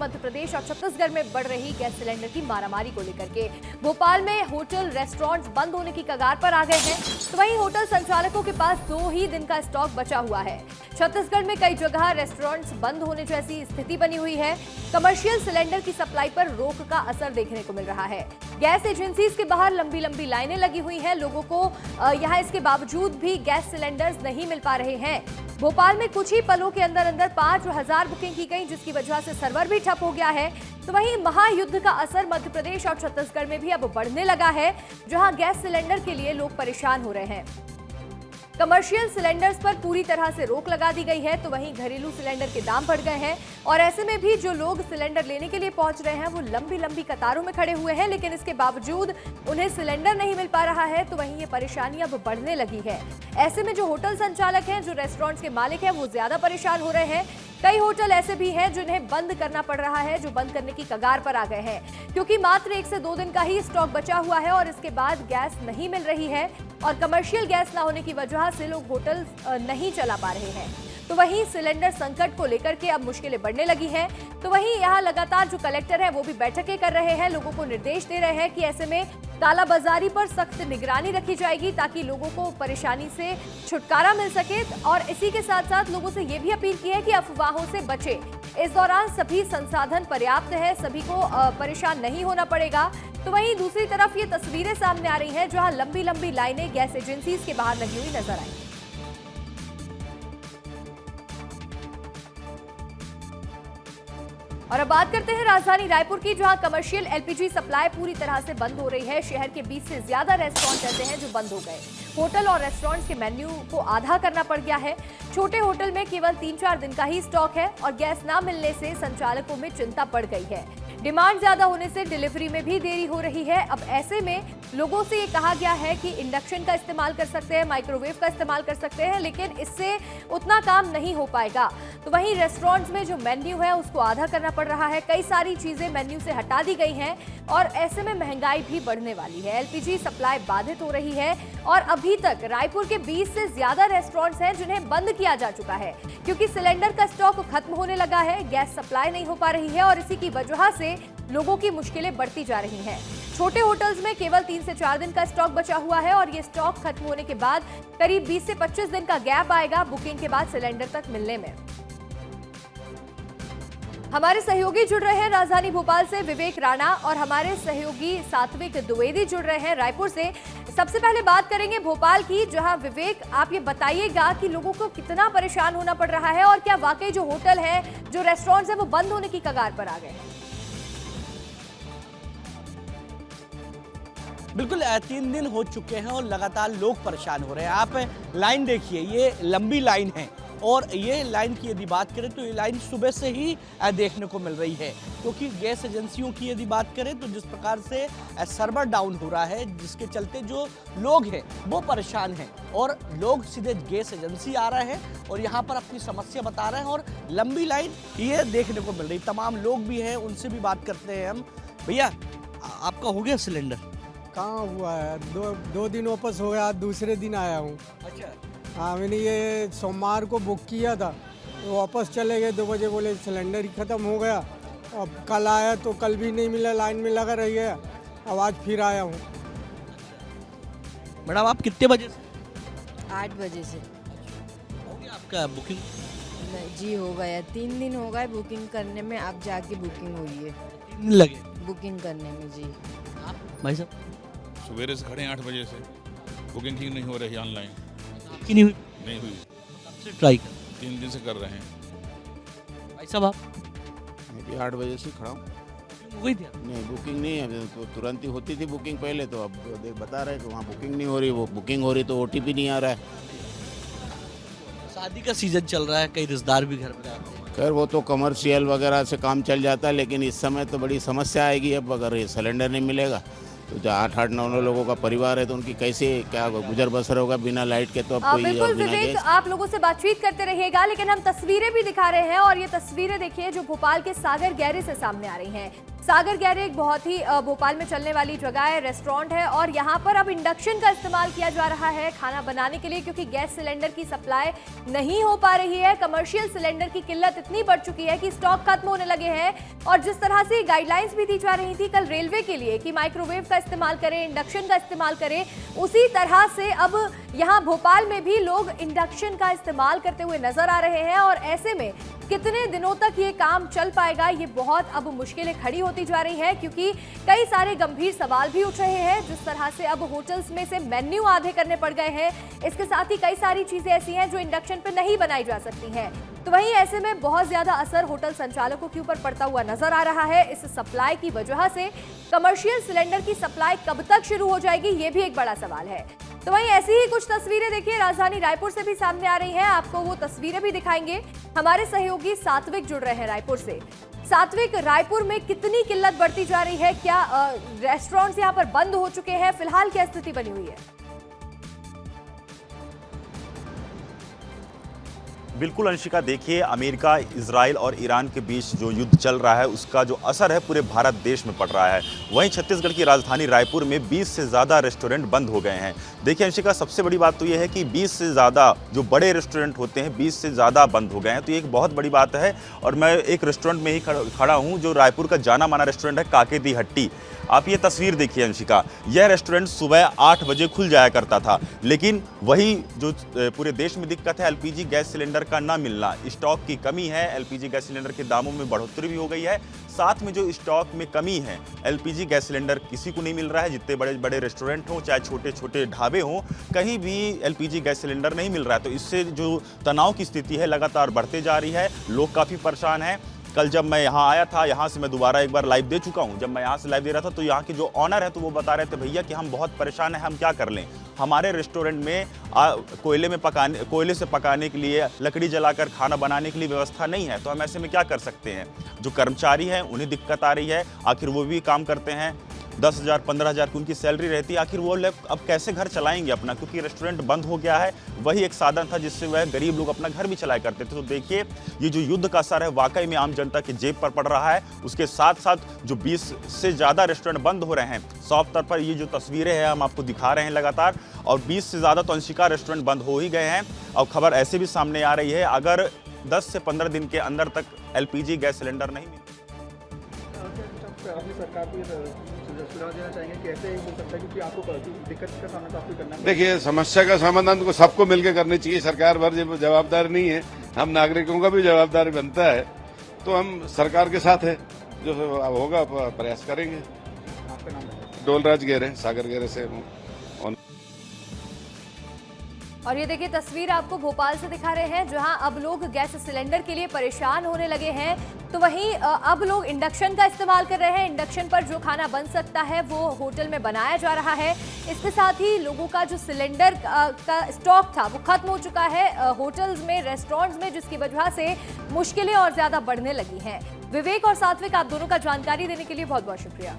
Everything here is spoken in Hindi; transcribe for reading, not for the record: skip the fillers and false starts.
मध्य प्रदेश और छत्तीसगढ़ में बढ़ रही गैस सिलेंडर की मारामारी को लेकर के भोपाल में होटल रेस्टोरेंट्स बंद होने की कगार पर आ गए हैं, तो वहीं होटल संचालकों के पास 2 ही दिन का स्टॉक बचा हुआ है। छत्तीसगढ़ में कई जगह रेस्टोरेंट्स बंद होने जैसी स्थिति बनी हुई है। कमर्शियल सिलेंडर की सप्लाई पर रोक का असर देखने को मिल रहा है। गैस एजेंसीज के बाहर लंबी लंबी लाइनें लगी हुई हैं। लोगों को यहां इसके बावजूद भी गैस सिलेंडर्स नहीं मिल पा रहे हैं। भोपाल में कुछ ही पलों के अंदर 5,000 बुकिंग की गई, जिसकी वजह से सर्वर भी ठप हो गया है। तो वहीं महायुद्ध का असर मध्य प्रदेश और छत्तीसगढ़ में भी अब बढ़ने लगा है, जहां गैस सिलेंडर के लिए लोग परेशान हो रहे हैं। कमर्शियल सिलेंडर्स पर पूरी तरह से रोक लगा दी गई है, तो वहीं घरेलू सिलेंडर के दाम बढ़ गए हैं और ऐसे में भी जो लोग सिलेंडर लेने के लिए पहुंच रहे हैं वो लंबी लंबी कतारों में खड़े हुए हैं, लेकिन इसके बावजूद उन्हें सिलेंडर नहीं मिल पा रहा है। तो वहीं ये परेशानी अब बढ़ने लगी है। ऐसे में जो होटल संचालक हैं, जो रेस्टोरेंट्स के मालिक हैं, वो ज्यादा परेशान हो रहे हैं। कई होटल ऐसे भी हैं जिन्हें बंद करना पड़ रहा है, जो बंद करने की कगार पर आ गए हैं, क्योंकि मात्र 1 से 2 दिन का ही स्टॉक बचा हुआ है और इसके बाद गैस नहीं मिल रही है और कमर्शियल गैस न होने की वजह से लोग होटल नहीं चला पा रहे हैं। तो वहीं सिलेंडर संकट को लेकर के अब मुश्किलें बढ़ने लगी हैं। तो वहीं यहाँ लगातार जो कलेक्टर है वो भी बैठकें कर रहे हैं, लोगों को निर्देश दे रहे हैं कि ऐसे में कालाबाजारी पर सख्त निगरानी रखी जाएगी, ताकि लोगों को परेशानी से छुटकारा मिल सके। और इसी के साथ साथ लोगों से ये भी अपील की है कि अफवाहों से बचे। इस दौरान सभी संसाधन पर्याप्त है, सभी को परेशान नहीं होना पड़ेगा। तो वहीं दूसरी तरफ ये तस्वीरें सामने आ रही हैं, जहां लंबी लंबी लाइनें गैस एजेंसीज के बाहर लगी हुई नजर आई। और अब बात करते हैं राजधानी रायपुर की, जहां कमर्शियल एलपीजी सप्लाई पूरी तरह से बंद हो रही है। शहर के 20 से ज्यादा रेस्टोरेंट ऐसे हैं जो बंद हो गए। होटल और रेस्टोरेंट्स के मेन्यू को आधा करना पड़ गया है। छोटे होटल में केवल 3-4 दिन का ही स्टॉक है और गैस ना मिलने से संचालकों में चिंता बढ़ गई है। डिमांड ज्यादा होने से डिलीवरी में भी देरी हो रही है। अब ऐसे में लोगों से ये कहा गया है कि इंडक्शन का इस्तेमाल कर सकते हैं, माइक्रोवेव का इस्तेमाल कर सकते हैं, लेकिन इससे उतना काम नहीं हो पाएगा। तो वहीं रेस्टोरेंट्स में जो मेन्यू है उसको आधा करना पड़ रहा है। कई सारी चीजें मेन्यू से हटा दी गई हैं और ऐसे में महंगाई भी बढ़ने वाली है। एलपीजी सप्लाई बाधित हो रही है और अभी तक रायपुर के 20 से ज्यादा रेस्टोरेंट्स हैं जिन्हें बंद किया जा चुका है, क्योंकि सिलेंडर का स्टॉक खत्म होने लगा है, गैस सप्लाई नहीं हो पा रही है और इसी की वजह से लोगों की मुश्किलें बढ़ती जा रही हैं। छोटे होटल्स में केवल 3 से 4 दिन का स्टॉक बचा हुआ है और ये स्टॉक खत्म होने के बाद करीब 20 से 25 दिन का गैप आएगा बुकिंग के बाद सिलेंडर तक मिलने में। हमारे सहयोगी जुड़ रहे हैं राजधानी भोपाल से, विवेक राणा, और हमारे सहयोगी सात्विक द्विवेदी जुड़ रहे हैं रायपुर से। सबसे पहले बात करेंगे भोपाल की, जहां विवेक आप ये बताइएगा कि लोगों को कितना परेशान होना पड़ रहा है और क्या वाकई जो होटल है, जो रेस्टोरेंट्स है, वो बंद होने की कगार पर आ गए हैं? बिल्कुल 3 दिन हो चुके हैं और लगातार लोग परेशान हो रहे हैं। आप लाइन देखिए, ये लंबी लाइन है और ये लाइन की यदि बात करें तो ये लाइन सुबह से ही देखने को मिल रही है, क्योंकि गैस एजेंसियों की यदि बात करें तो जिस प्रकार से सर्वर डाउन हो रहा है, जिसके चलते जो लोग हैं वो परेशान हैं और लोग सीधे गैस एजेंसी आ रहे हैं और यहाँ पर अपनी समस्या बता रहे हैं और लंबी लाइन ये देखने को मिल रही। तमाम लोग भी हैं, उनसे भी बात करते हैं हम। भैया, आपका हो गया सिलेंडर? कहाँ हुआ है, दो दिन वापस हो गया, दूसरे दिन आया हूँ। अच्छा। हाँ, मैंने ये सोमवार को बुक किया था, तो वापस चले गए 2 बजे, बोले सिलेंडर ही ख़त्म हो गया। अब कल आया तो कल भी नहीं मिला, लाइन में लगा रह गया। अब आज फिर आया हूँ। मैडम, आप कितने बजे से? 8 बजे से। हो गया आपका बुकिंग? जी हो गया, 3 दिन हो गए बुकिंग करने में, अब जाके बुकिंग हुई है। 3 दिन लगे बुकिंग करने में। जी आप भाई साहब? सवेरे से खड़े 8 बजे से, बुकिंग ही नहीं हो रही ऑनलाइन। आपकी नहीं हुई? नहीं हुई। कब से ट्राई कर? 3 दिन से कर रहे हैं। भाई साहब आप? मैं भी 8 बजे से खड़ा हूँ। हो गई थी आप? नहीं, बुकिंग नहीं है, तो तुरंत ही होती थी बुकिंग पहले, तो अब बता रहे कि वहाँ बुकिंग नहीं हो रही, वो बुकिंग हो रही तो OTP नहीं आ रहा है। शादी का सीजन चल रहा है, कई रिश्तेदार भी घर में आते हैं। खैर वो तो कमर्शियल वगैरह से काम चल जाता है, लेकिन इस समय तो बड़ी समस्या आएगी अब, अगर ये सिलेंडर नहीं मिलेगा तो जो 8-9 लोगों का परिवार है तो उनकी कैसे क्या गुजर बसर होगा बिना लाइट के। तो अब कोई बिल्कुल बिना विवेक, गैस। आप लोगों से बातचीत करते रहिएगा, लेकिन हम तस्वीरें भी दिखा रहे हैं और ये तस्वीरें देखिए जो भोपाल के सागर गैरेज से सामने आ रही हैं। सागर गैरेज एक बहुत ही भोपाल में चलने वाली जगह है, रेस्टोरेंट है और यहाँ पर अब इंडक्शन का इस्तेमाल किया जा रहा है खाना बनाने के लिए, क्योंकि गैस सिलेंडर की सप्लाई नहीं हो पा रही है। कमर्शियल सिलेंडर की किल्लत इतनी बढ़ चुकी है कि स्टॉक खत्म होने लगे हैं और जिस तरह से गाइडलाइंस भी दी जा रही थी कल रेलवे के लिए कि माइक्रोवेव का इस्तेमाल करें, इंडक्शन का इस्तेमाल करें, उसी तरह से अब यहाँ भोपाल में भी लोग इंडक्शन का इस्तेमाल करते हुए नजर आ रहे हैं। और ऐसे में कितने दिनों तक ये काम चल पाएगा, ये बहुत अब मुश्किलें खड़ी होती जा रही हैं, क्योंकि कई सारे गंभीर सवाल भी उठ रहे हैं। जिस तरह से अब होटल्स में से मेन्यू आधे करने पड़ गए हैं, इसके साथ ही कई सारी चीजें ऐसी हैं जो इंडक्शन पे नहीं बनाई जा सकती हैं। तो वहीं ऐसे में बहुत ज्यादा असर होटल संचालकों के ऊपर पड़ता हुआ नजर आ रहा है। इस सप्लाई की वजह से कमर्शियल सिलेंडर की सप्लाई कब तक शुरू हो जाएगी, ये भी एक बड़ा सवाल है। तो वहीं ऐसी ही कुछ तस्वीरें देखिए राजधानी रायपुर से भी सामने आ रही हैं, आपको वो तस्वीरें भी दिखाएंगे। हमारे सहयोगी सात्विक जुड़ रहे हैं रायपुर से। सात्विक, रायपुर में कितनी किल्लत बढ़ती जा रही है, क्या रेस्टोरेंट्स यहाँ पर बंद हो चुके हैं, फिलहाल क्या स्थिति बनी हुई है? बिल्कुल अंशिका, देखिए अमेरिका, इजराइल और ईरान के बीच जो युद्ध चल रहा है उसका जो असर है पूरे भारत देश में पड़ रहा है। वहीं छत्तीसगढ़ की राजधानी रायपुर में 20 से ज़्यादा रेस्टोरेंट बंद हो गए हैं। देखिए अंशिका, सबसे बड़ी बात तो ये है कि 20 से ज़्यादा जो बड़े रेस्टोरेंट होते हैं 20 से ज़्यादा बंद हो गए हैं, तो ये एक बहुत बड़ी बात है। और मैं एक रेस्टोरेंट में ही खड़ा हूँ जो रायपुर का जाना माना रेस्टोरेंट है, काके दी हट्टी। आप ये तस्वीर देखिए अंशिका, यह रेस्टोरेंट सुबह 8 बजे खुल जाया करता था, लेकिन वही जो पूरे देश में दिक्कत है एलपीजी गैस सिलेंडर का ना मिलना, स्टॉक की कमी है, एलपीजी गैस सिलेंडर के दामों में बढ़ोतरी भी हो गई है। साथ में जो स्टॉक में कमी है, एलपीजी गैस सिलेंडर किसी को नहीं मिल रहा है, जितने बड़े बड़े रेस्टोरेंट हों चाहे छोटे छोटे ढाबे हों, कहीं भी एलपीजी गैस सिलेंडर नहीं मिल रहा है। तो इससे जो तनाव की स्थिति है लगातार बढ़ते जा रही है, लोग काफ़ी परेशान हैं। कल जब मैं यहाँ आया था, यहाँ से मैं दोबारा एक बार लाइव दे चुका हूँ, जब मैं यहाँ से लाइव दे रहा था तो यहाँ के जो ऑनर है तो वो बता रहे थे भैया कि हम बहुत परेशान हैं, हम क्या कर लें, हमारे रेस्टोरेंट में कोयले से पकाने के लिए, लकड़ी जलाकर खाना बनाने के लिए व्यवस्था नहीं है, तो हम ऐसे में क्या कर सकते हैं। जो कर्मचारी हैं उन्हें दिक्कत आ रही है, आखिर वो भी काम करते हैं, 10,000 15,000 की उनकी सैलरी रहती है, आखिर वो लोग अब कैसे घर चलाएंगे अपना, क्योंकि रेस्टोरेंट बंद हो गया है। वही एक साधन था जिससे वह गरीब लोग अपना घर भी चलाया करते थे। तो देखिए ये जो युद्ध का असर है वाकई में आम जनता की जेब पर पड़ रहा है। उसके साथ साथ जो 20 से ज़्यादा रेस्टोरेंट बंद हो रहे हैं, साफ तौर पर ये जो तस्वीरें हैं हम आपको दिखा रहे हैं लगातार, और 20 से ज़्यादा तो अंशिका रेस्टोरेंट बंद हो ही गए हैं। और खबर ऐसे भी सामने आ रही है, अगर 10 से 15 दिन के अंदर तक एलपीजी गैस सिलेंडर नहीं मिले, अपनी सरकार को सुझाव देना चाहेंगे कि ऐसे हो सकता है, क्योंकि आपको दिक्कत का सामना तो आपको करना है। देखिए, समस्या का समाधान तो सबको मिलकर करनी चाहिए, सरकार भर जवाबदार नहीं है, हम नागरिकों का भी जवाबदारी बनता है। तो हम सरकार के साथ है, जो होगा प्रयास करेंगे। आपका नाम है? डोलराज गेरे, सागर गेरे से हूँ। और ये देखिए तस्वीर आपको भोपाल से दिखा रहे हैं, जहां अब लोग गैस सिलेंडर के लिए परेशान होने लगे हैं, तो वहीं अब लोग इंडक्शन का इस्तेमाल कर रहे हैं। इंडक्शन पर जो खाना बन सकता है वो होटल में बनाया जा रहा है। इसके साथ ही लोगों का जो सिलेंडर का स्टॉक था वो खत्म हो चुका है होटल्स में, रेस्टोरेंट्स में, जिसकी वजह से मुश्किलें और ज्यादा बढ़ने लगी हैं। विवेक और सात्विक, आप दोनों का जानकारी देने के लिए बहुत बहुत शुक्रिया।